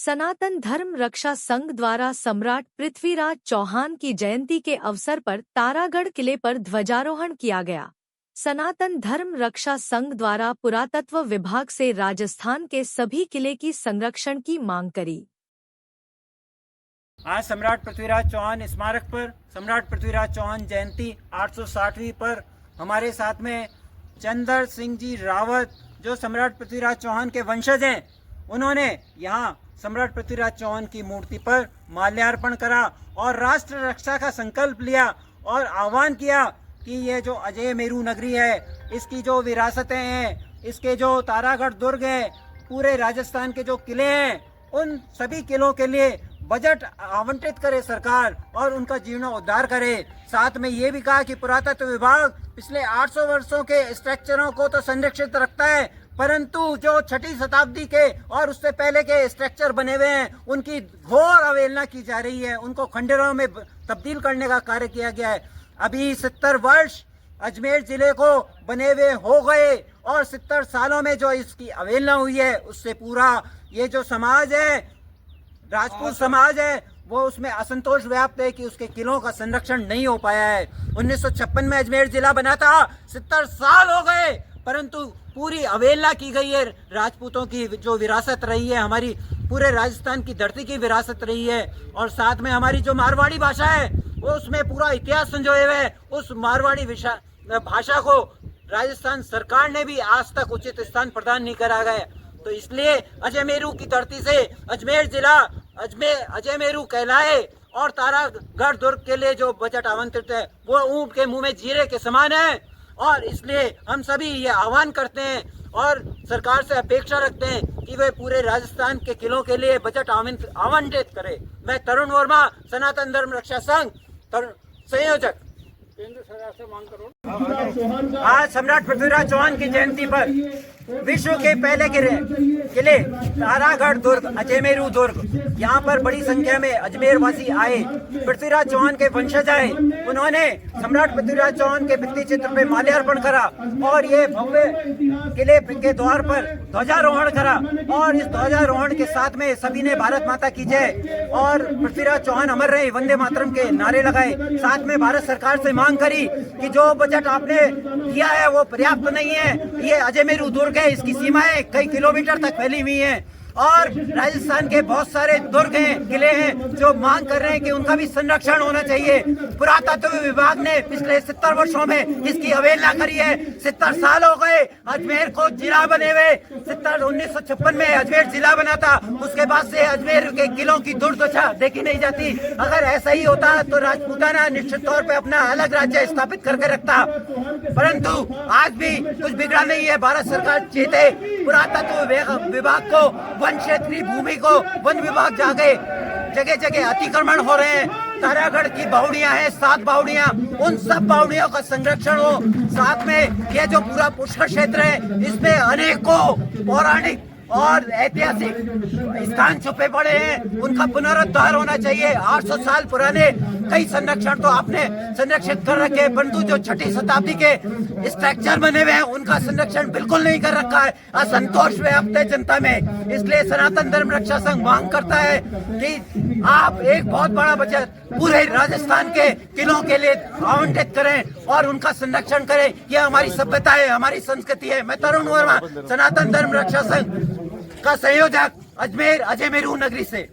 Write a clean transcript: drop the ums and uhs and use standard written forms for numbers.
सनातन धर्म रक्षा संघ द्वारा सम्राट पृथ्वीराज चौहान की जयंती के अवसर पर तारागढ़ किले पर ध्वजारोहण किया गया। सनातन धर्म रक्षा संघ द्वारा पुरातत्व विभाग से राजस्थान के सभी किले की संरक्षण की मांग करी। आज सम्राट पृथ्वीराज चौहान स्मारक पर सम्राट पृथ्वीराज चौहान जयंती 860वीं पर हमारे साथ में चंद्र सिंह जी रावत, जो सम्राट पृथ्वीराज चौहान के वंशज हैं, उन्होंने यहाँ सम्राट पृथ्वीराज चौहान की मूर्ति पर माल्यार्पण करा और राष्ट्र रक्षा का संकल्प लिया और आह्वान किया कि ये जो अजय मेरू नगरी है, इसकी जो विरासतें हैं, इसके जो तारागढ़ दुर्ग है, पूरे राजस्थान के जो किले हैं, उन सभी किलों के लिए बजट आवंटित करे सरकार और उनका जीर्णोद्धार करे। साथ में ये भी कहा कि पुरातत्व विभाग पिछले 800 वर्षों के स्ट्रक्चरों को तो संरक्षित रखता है, परंतु जो छठी शताब्दी के और उससे पहले के स्ट्रक्चर बने हुए हैं, उनकी घोर अवहेलना की जा रही है, उनको खंडरों में तब्दील करने का कार्य किया गया है। अभी 70 वर्ष अजमेर जिले को बने हुए हो गए और 70 सालों में जो इसकी अवहेलना हुई है, उससे पूरा ये जो समाज है, राजपूत समाज है, वो उसमें असंतोष व्याप्त है कि उसके किलों का संरक्षण नहीं हो पाया है। 1956 में अजमेर जिला बना था, 70 साल हो गए, परंतु पूरी अवहेलना की गई है। राजपूतों की जो विरासत रही है, हमारी पूरे राजस्थान की धरती की विरासत रही है, और साथ में हमारी जो मारवाड़ी भाषा है, वो उसमें पूरा इतिहास संजोए हुए है। उस मारवाड़ी भाषा को राजस्थान सरकार ने भी आज तक उचित स्थान प्रदान नहीं करा गया। तो इसलिए अजय मेरू की धरती से अजमेर जिला अजय मेरू कहलाए और तारागढ़ दुर्ग के लिए जो बजट आवंटित है, वो ऊंट के मुंह में जीरे के समान है। और इसलिए हम सभी ये आह्वान करते हैं और सरकार से अपेक्षा रखते हैं कि वे पूरे राजस्थान के किलों के लिए बजट आवंटित करे। मैं तरुण वर्मा, सनातन धर्म रक्षा संघ संयोजक, केंद्र सरकार से मांग करूं। आज सम्राट पृथ्वीराज चौहान की जयंती पर विश्व के पहले किले तारागढ़ दुर्ग, अजयमेरू दुर्ग, यहाँ पर बड़ी संख्या में अजमेर वासी आए, पृथ्वीराज चौहान के वंशज आए। उन्होंने सम्राट पृथ्वीराज चौहान के भित्ति चित्र पे माल्यार्पण करा और ये भव्य किले के द्वार पर ध्वजारोहण करा और इस ध्वजारोहण के साथ में सभी ने भारत माता की जय और पृथ्वीराज चौहान अमर रहे, वंदे मातरम के नारे लगाए। साथ में भारत सरकार से मांग करी कि जो बजट आपने दिया है वो पर्याप्त नहीं है। ये अजयमेरू दुर्ग है, इसकी सीमाएं कई किलोमीटर तक फैली हुई हैं और राजस्थान के बहुत सारे दुर्ग हैं, किले हैं, जो मांग कर रहे हैं कि उनका भी संरक्षण होना चाहिए। पुरातत्व विभाग ने पिछले 70 वर्षों में इसकी अवहेलना करी है। 70 साल हो गए अजमेर को जिला बने हुए। 1956 में अजमेर जिला बना था, उसके बाद से अजमेर के किलों की दुर्दशा देखी नहीं जाती। अगर ऐसा ही होता तो राजपूताना निश्चित तौर पे अपना अलग राज्य स्थापित करके रखता, परंतु आज भी कुछ बिगड़ा नहीं है। भारत सरकार चेते, पुरातत्व विभाग को, वन क्षेत्र की भूमि को वन विभाग जागे, जगह जगह अतिक्रमण हो रहे हैं। तारागढ़ की बावड़ियां हैं, 7 बावड़ियां, उन सब बावड़ियों का संरक्षण हो। साथ में यह जो पूरा पुष्कर क्षेत्र है, इसमें अनेकों पौराणिक और ऐतिहासिक स्थान छुपे पड़े हैं, उनका पुनरुद्धार होना चाहिए। 800 साल पुराने कई संरक्षण तो आपने संरक्षित कर रखे, परंतु जो छठी शताब्दी के स्ट्रक्चर बने हुए हैं, उनका संरक्षण बिल्कुल नहीं कर रखा है। असंतोष व्याप्त है जनता में। इसलिए सनातन धर्म रक्षा संघ मांग करता है कि आप एक बहुत बड़ा बजट पूरे राजस्थान के किलों के लिए आवंटित करें और उनका संरक्षण करें। यह हमारी सभ्यता है, हमारी संस्कृति है। मैं तरुण वर्मा, सनातन धर्म रक्षा संघ का संयोजक, अजमेर अजयमेरू नगरी से।